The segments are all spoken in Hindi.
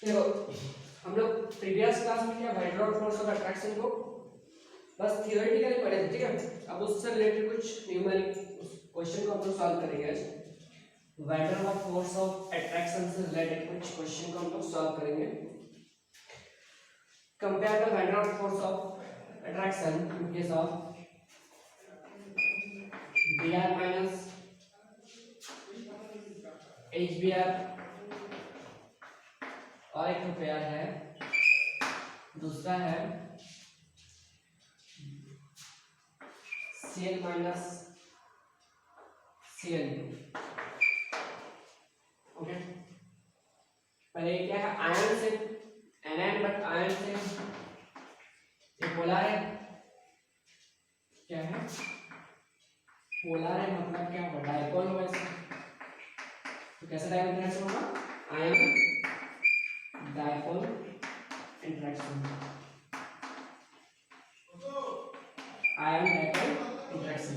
देखो हम लोग प्रीवियस क्लास में क्या van der force of attraction को बस थियोरेटिकली पढ़े थे, ठीक है। अब उससे रिलेटेड कुछ न्यूमेरिक क्वेश्चन को हम लोग सॉल्व करेंगे आज। Van der force of attraction से रिलेटेड कुछ क्वेश्चन को हम लोग सॉल्व करेंगे। Compare the van der force of attraction in case of Br minus HBr और एक तो पेयर है, दूसरा है Cl माइनस Cl। ओके, पहले क्या है आयन से एनायन, बट आयन से ये पोलर है। क्या है पोलर है, मतलब क्या होगा डाइपोल होगा इसका। तो कैसे डाइपोल इंटरेक्शन होगा, ion dipole interaction, ion dipole interaction.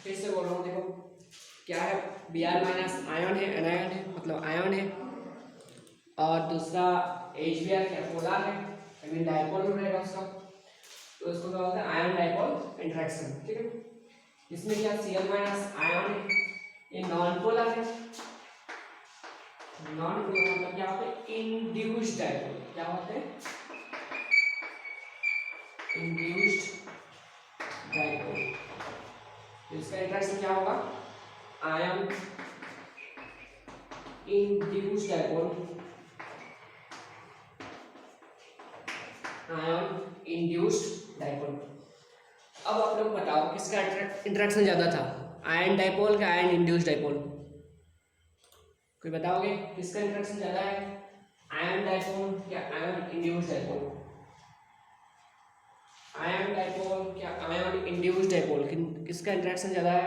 फिर से बोल रहा हूँ, देखो क्या है Br माइनस आयन है, एनायन है, मतलब आयन है, और दूसरा HBr क्या पोलर है, आई मीन डाइपोल रहेगा उसका। तो इसको क्या बोलते हैं आयन डाइपोल इंटरेक्शन, ठीक है। इसमें क्या Cl माइनस आयन है, ये नॉन पोलर है। नॉन पोलर मतलब क्या होता है इंड्यूस्ड डाइपोल, क्या होते हैं इंड्यूस्ड डाइपोल। तो इसका इंटरेक्शन क्या होगा ion induced dipole, ion induced dipole. अब आप लोग बताओ किसका इंटरेक्शन ज्यादा था, आयन डाइपोल का आयन इंड्यूस्ड डाइपोल? कोई बताओगे किसका इंटरेक्शन ज्यादा है, आयन डाइपोल या ion induced dipole? Ion dipole क्या आयन इंड्यूस्ड डाइपोल, किसका इंटरेक्शन ज्यादा है?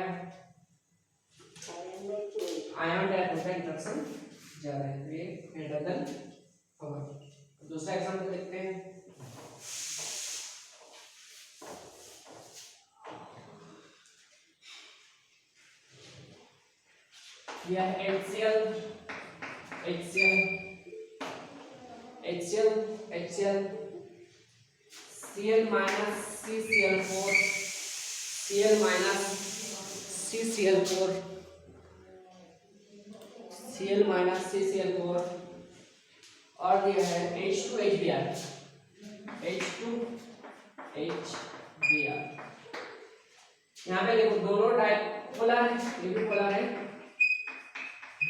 आयन डाइपोल का इंटरेक्शन ज्यादा है, तो ये ग्रेटर देन होगा। दूसरा एग्जांपल देखते हैं। यह HCl Cl minus CCl4, Cl minus CCl4, Cl minus CCl4, और दिया है H2HBr, H2HBr। यहाँ पे देखो दोनों डाइपोलर है, ये भी पोलर है,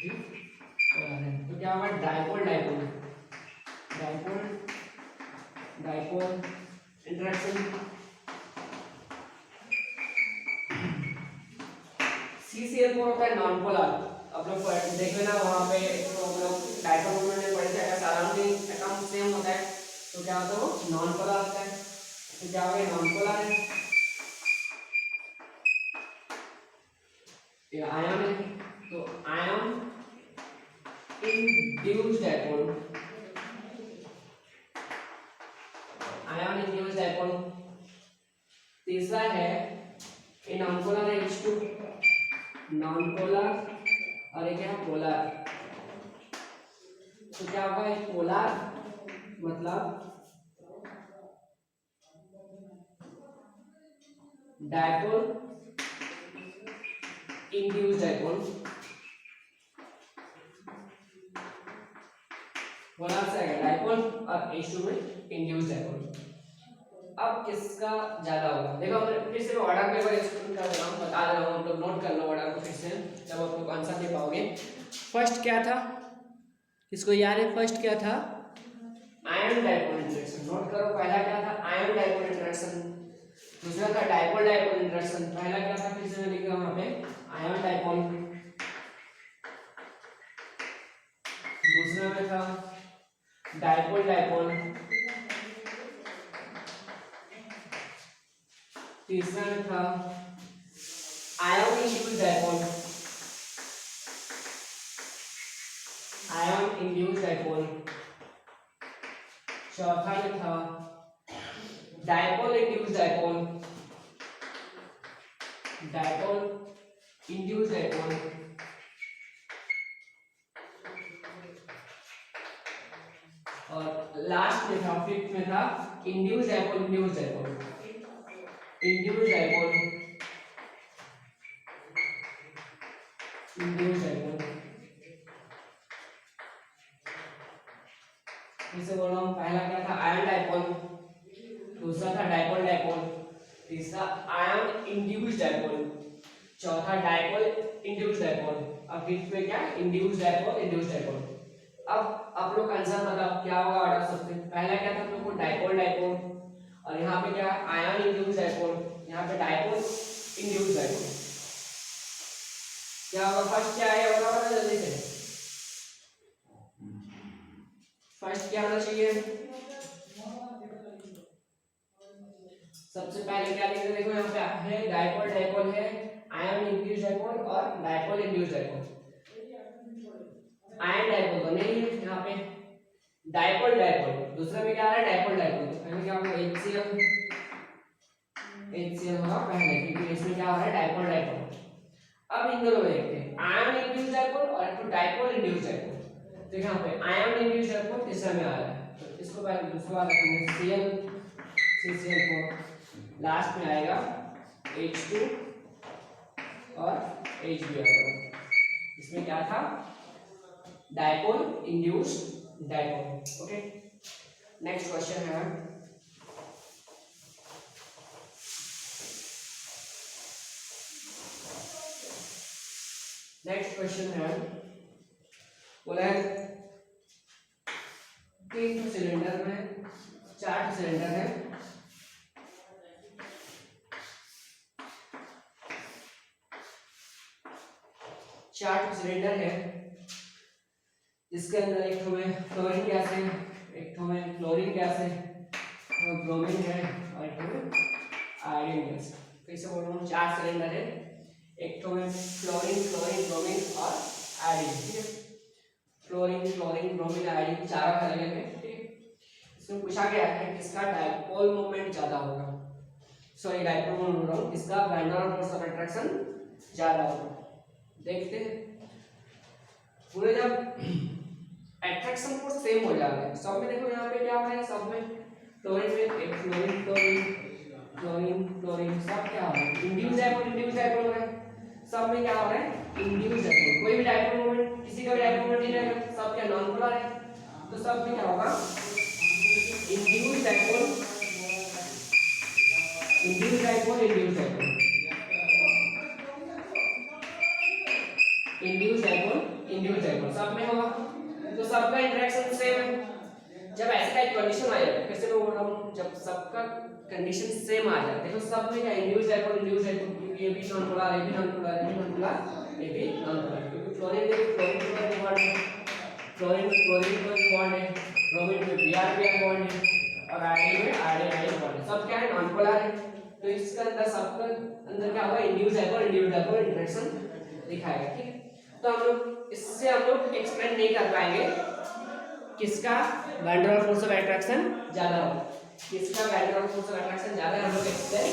तो क्या होगा dipole dipole dipole dipole interaction. CCl4 होता है नॉन पोलर, आप लोग देख लेना वहां पे, तो हम लोग डाइपोल मोमेंट में पढ़े थे, अगर सराउंडिंग अकाउंट सेम होता है तो क्या होता है वो नॉन पोलर होता है। तो क्या होगा नॉन पोलर है, ये आयन है, तो ion induced dipole, ion induced dipole. तीसरा है ये नॉन पोलर है H2, नॉन पोलर, और ये क्या है पोलर। तो क्या होगा ये पोलर मतलब डाइपोल इंड्यूस्ड डाइपोल, पोलर से आएगा डाइपोल और H2 में इंड्यूस्ड डाइपोल। अब किसका ज्यादा होगा, देखो मैं फिर से ऑर्डर में एक्सप्लेन कर रहा हूँ, बता रहा हूँ, तो नोट कर लो ऑर्डर को फिर से, जब आप लोग आंसर दे पाओगे। फर्स्ट क्या था, किसको याद है फर्स्ट क्या था, आयन डाइपोल इंटरेक्शन, नोट करो। पहला क्या था आयन डाइपोल इंटरेक्शन, दूसरा था डाइपोल डाइपोल इंटरेक्शन। पहला क्या था फिर से मैं लिख रहा हूँ यहाँ पे आयन डाइपोल, दूसरा में था डाइपोल डाइपोल, तीसरा में था ion induced dipole, ion induced dipole, चौथा में था dipole induced dipole, dipole induced dipole, और लास्ट में था, फिफ्थ में था induce dipole, induce dipole, induce dipole, induce dipole. इसे बोल रहा हूँ, पहला क्या था आयन डाइपोल, दूसरा था डाइपोल डाइपोल, तीसरा आयन इंड्यूस डाइपोल, चौथा डाइपोल इंड्यूस डाइपोल, अब फिफ्थ में क्या इंड्यूस डाइपोल, इंड्यूस डाइपोल। अब आप लोग आंसर बताओ क्या होगा ऑर्डर सबसे पहला क्या था आप लोग को डाइपोल डाइपोल, और यहाँ पे क्या आयन इंड्यूस डाइपोल, यहाँ पे डाइपोल इंड्यूस डाइपोल। क्या होगा फर्स्ट क्या है बताओ जल्दी से, फर्स्ट क्या होना चाहिए, सबसे पहले क्या लिखेंगे, देखो यहाँ पे है डाइपोल डाइपोल है, आयन इंड्यूस डाइपोल और dipole induce dipole. Ion dipole तो नहीं है यहाँ पे, डाइपोल डाइपोल, दूसरा में क्या आ रहा है डाइपोल डाइपोल, तो पहले क्या होगा HCl, HCl होगा पहले क्योंकि इसमें क्या आ रहा है डाइपोल डाइपोल। अब इन दोनों में देखते हैं आयन इंड्यूस डाइपोल और एक डाइपोल इंड्यूस डाइपोल। तो यहाँ पे आयन इंड्यूस डाइपोल तीसरा में आ रहा है, तो इसको पहले दूसरा वाला रखेंगे Cl, CCl4, लास्ट में आएगा H2 और HBr। इसमें क्या था dipole induced dipole. Okay next question है, नेक्स्ट क्वेश्चन है बोला है 3 सिलेंडर में 4 सिलेंडर है, चार सिलेंडर है जिसके अंदर एक में फ्लोरीन गैस है, एक में क्लोरीन गैस है, ब्रोमीन है और एक में आयोडीन गैस। फिर से बोल रहा हूँ 4 सिलेंडर है, एक में फ्लोरीन क्लोरीन ब्रोमीन और आयोडीन, ठीक है फ्लोरीन क्लोरीन ब्रोमीन आयोडीन चारों अलग अलग है, ठीक है। इसमें पूछा गया है किसका डाइपोल मोमेंट ज्यादा होगा, सॉरी डाइपोल मोमेंट बोल रहा हूँ, किसका van der Waals force of attraction ज्यादा होगा। देखते हैं पूरे जब अट्रैक्शन फोर्स सेम हो जाएगा सब में, देखो यहाँ पे क्या हो रहा है सब में क्लोरीन में एक फ्लोरीन क्लोरीन क्लोरीन क्लोरीन सब क्या हो रहा है इंड्यूस डाइपोल हो रहा है, सब में क्या हो रहा है इंड्यूस डाइपोल। कोई भी डाइपोल मोमेंट किसी का भी डाइपोल मोमेंट नहीं रहेगा, सब क्या नॉन पोलर है, तो सब में क्या होगा induce dipole induce dipole induce dipole induce dipole induce dipole सब में होगा, तो सबका इंटरेक्शन सेम है। जब ऐसे टाइप कंडीशन आ जाए कैसे मैं बोल रहा हूँ, जब सबका कंडीशन सेम आ जाए, देखो सब में क्या इंड्यूस डाइपोल ये भी नॉन पोलर ये भी नॉन पोलर ये भी नॉन पोलर ये भी नॉन पोलर, क्योंकि फ्लोरीन में क्लोरीन बॉन्ड है, फ्लोरीन में क्लोरीन बॉन्ड है, ब्रोमीन में Br बॉन्ड है और आयोडीन में आयोडीन बॉन्ड है, सब क्या है नॉन पोलर है। तो इसका अंदर सबका अंदर क्या होगा इंड्यूस डाइपोल इंटरेक्शन दिखाएगा, ठीक है। तो हम लोग इससे हम लोग एक्सप्लेन नहीं कर पाएंगे किसका van der Waals force of attraction ज्यादा हो, किसका van der Waals force of attraction ज्यादा है हम लोग एक्सप्लेन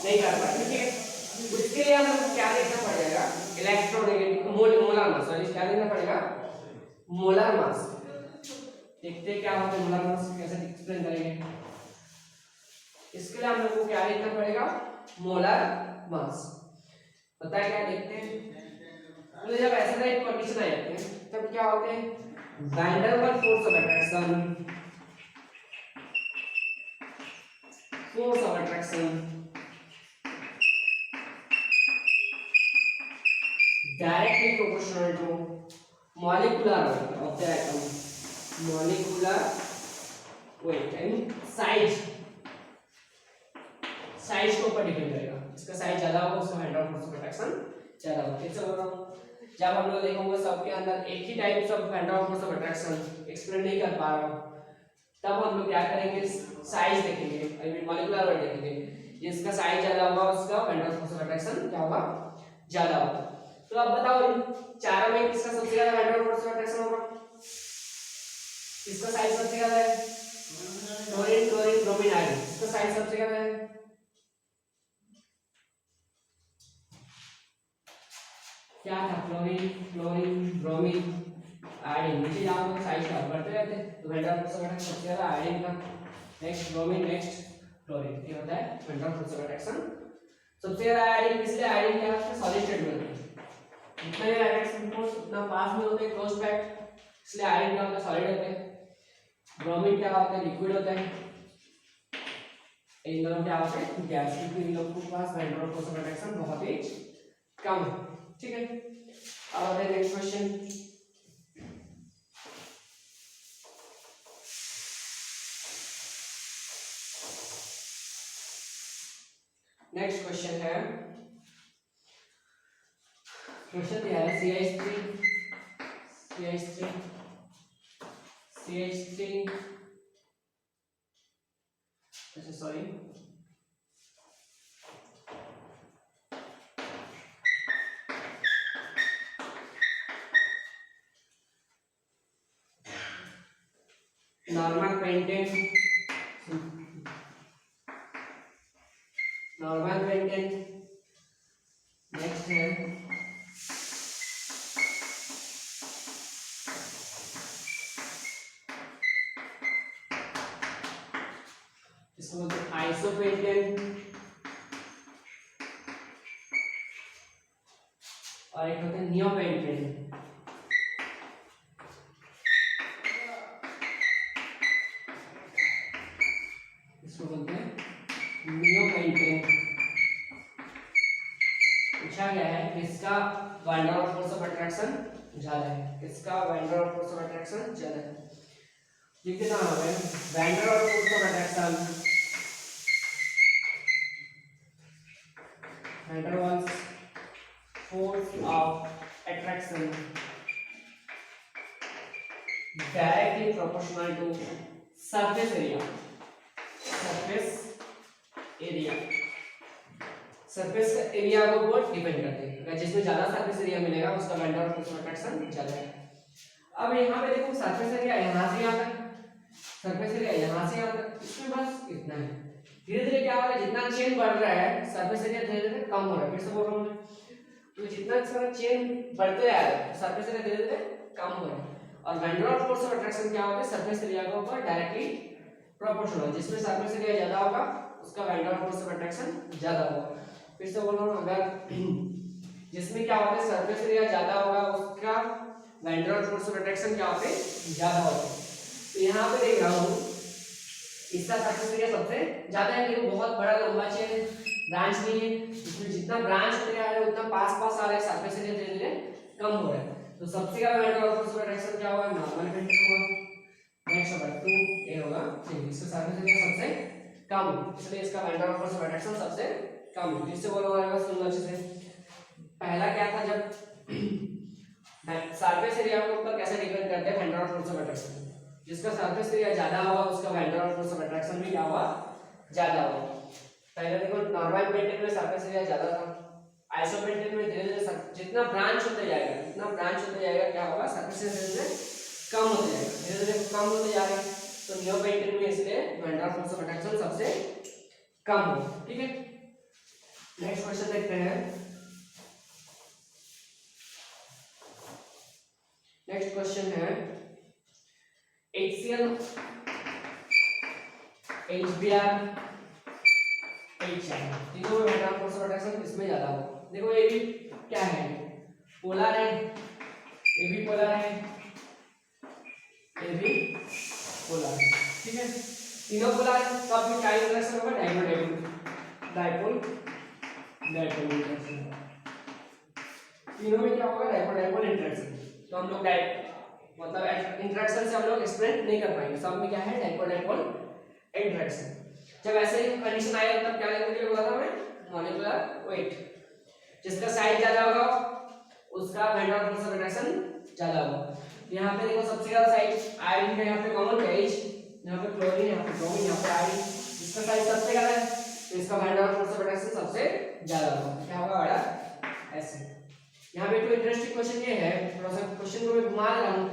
नहीं कर पाएंगे, ठीक है। उसके लिए हम लोग क्या देखना पड़ेगा इलेक्ट्रोनेगेटिव मोलर मास, सॉरी क्या देखना पड़ेगा मोलर मास। देखते हैं क्या होता है मोलर मास कैसे एक्सप्लेन करेंगे। इसके लिए हम लोग को क्या देखना पड़ेगा मोलर मास, पता है क्या देखते हैं। तो जब ऐसा टाइप कंडीशन आ जाती है तब क्या होते हैं van der Waals force of attraction directly proportional to molecular weight of the atom, molecular weight and size के ऊपर डिपेंड करेगा, इसका साइज ज्यादा होगा उसका van der Waals force of attraction ज्यादा होगा। कैसे बोल रहा हूँ, जब हम लोग देखेंगे सबके अंदर एक ही type of van der Waals force of attraction explain नहीं कर पा रहा हूँ, तब हम लोग क्या करेंगे साइज देखेंगे, आई मीन मॉलिक्यूलर वेट देखेंगे, जिसका साइज ज्यादा होगा उसका van der Waals force of attraction क्या होगा ज्यादा होगा। तो अब बताओ इन चारों में किसका सबसे ज्यादा van der Waals force of attraction होगा, किसका साइज सबसे ज्यादा है क्लोरीन क्लोरीन ब्रोमीन आयोडीन, इसका साइज सबसे ज्यादा है। क्या था क्लोरीन क्लोरीन ब्रोमीन आयोडीन, नीचे जाओगे तो साइज का बढ़ते रहते हैं, तो वैन डर वाल्स अट्रैक्शन सबसे ज्यादा आयोडीन का, नेक्स्ट ब्रोमीन, नेक्स्ट क्लोरीन, ये होता है वैन डर वाल्स अट्रैक्शन। सबसे ज्यादा आयोडीन, इसलिए आयोडीन क्या होता है सॉलिड स्टेट में होता है, जितना ये अट्रैक्शन फोर्स उतना पास में होते हैं क्लोज पैक्ड, इसलिए आयोडीन क्या होता है सॉलिड होते हैं। ब्रोमीन क्या होता है लिक्विड होता है, इन दोनों क्या होते हैं गैस, क्योंकि इन लोगों के पास वैन डर वाल्स अट्रैक्शन बहुत ही कम है, ठीक है। अब नेक्स्ट क्वेश्चन, नेक्स्ट क्वेश्चन है, क्वेश्चन दिया है CH3 अच्छा सॉरी नॉर्मल पेंटेन नेक्स्ट है इसको बोलते हैं आइसोपेंटेन, और एक होता है नियोपेंटेन। इसको बोलते हैं नियोपेंटेन। पूछा गया है किसका van der Waals force of attraction ज्यादा है, किसका van der Waals force of attraction ज्यादा है। ये कितना हो गया van der Waals force of attraction, van der Waals force of attraction directly proportional to surface area, surface area को ऊपर डिपेंड करते हैं, जिसमें ज्यादा सरफेस एरिया मिलेगा उसका van der Waals force of attraction ज्यादा है। अब यहाँ पे देखो सरफेस एरिया यहाँ से यहाँ तक, सरफेस एरिया यहाँ से यहाँ तक, इसमें बस इतना है। धीरे धीरे क्या हो रहा है जितना चेन बढ़ रहा है सरफेस एरिया धीरे धीरे कम हो रहा है, फिर से बोल रहा हूँ मैं, तो जितना सारा चेन बढ़ते जा रहा है सरफेस एरिया धीरे धीरे कम हो रहा है। और van der Waals force of attraction क्या होता है सरफेस एरिया के ऊपर डायरेक्टली प्रोपोर्शनल, जिसमें सरफेस एरिया ज्यादा होगा उसका van der Waals force of attraction ज्यादा होगा। फिर से बोल रहा हूँ, अगर जिसमें क्या होता है सरफेस एरिया ज्यादा होगा उसका van der Waals force of attraction क्या होते हैं ज्यादा होते हैं। तो यहाँ पे देख रहा हूँ इसका सरफेस एरिया सबसे ज्यादा है, देखो बहुत बड़ा लंबा चेन है, ब्रांच नहीं है, इसमें जितना ब्रांच होते जा रहे हैं उतना पास पास आ रहा है, सरफेस एरिया धीरे धीरे कम हो रहा है। तो सबसे ज्यादा van der Waals force of attraction क्या होगा नॉर्मल पेंटेन होगा, नेक्स्ट होगा 2 ए होगा, इसका सरफेस एरिया सबसे कम है, इसलिए इसका van der Waals force of attraction सबसे कम है। इससे बोलो हमारे पास सुनना अच्छे से, पहला क्या था जब सरफेस एरिया के ऊपर कैसे डिपेंड करते हैं van der Waals force of attraction, जिसका सरफेस एरिया ज्यादा होगा उसका van der Waals force of attraction भी क्या होगा ज्यादा होगा। पहले देखो नॉर्मल पेंटेन में सरफेस एरिया ज्यादा था, आइसोपेंटेन में धीरे धीरे जितना ब्रांच होते जाएगा क्या होगा सरफेस एरिया धीरे धीरे कम होते जाएगा, धीरे धीरे कम होते जा रहा है। तो नियोपेंटेन में इसलिए van der Waals force of attraction सबसे कम होगा, ठीक है। नेक्स्ट क्वेश्चन देखते हैं, नेक्स्ट क्वेश्चन है HCl HBr HI, तीनों में van der Waals force of attraction इसमें ज्यादा होगा। देखो ये भी क्या है पोलर है, ये भी पोलर है, ये भी पोलर है, ठीक है। तीनों पोलर है तो आपको क्या इंटरेक्शन होगा डाइपोल डाइपोल इंटरेक्शन, तीनों में क्या होगा डाइपोल इंटरेक्शन। तो हम लोग मतलब इंटरेक्शन से हम लोग एक्सप्लेन नहीं कर पाएंगे, सब में क्या है डाइपोल इंटरेक्शन। जब ऐसे ही कंडीशन आएगा तब क्या लिखने के लिए बोला था मैं मॉलिक्यूलर वेट, जिसका साइज ज्यादा होगा उसका van der Waals force of attraction ज्यादा होगा। यहाँ पे देखो सबसे ज्यादा साइज आयोडीन का, यहाँ पे कॉमन है H, यहाँ पे क्लोरीन, यहाँ पे ब्रोमीन, यहाँ पे आयोडीन, जिसका साइज सबसे ज्यादा है तो इसका van der Waals force of attraction सबसे ज्यादा होगा, क्या होगा बड़ा ऐसे। यहाँ पे एक इंटरेस्टिंग क्वेश्चन ये है, थोड़ा सा क्वेश्चन को मैं घुमा रहा हूँ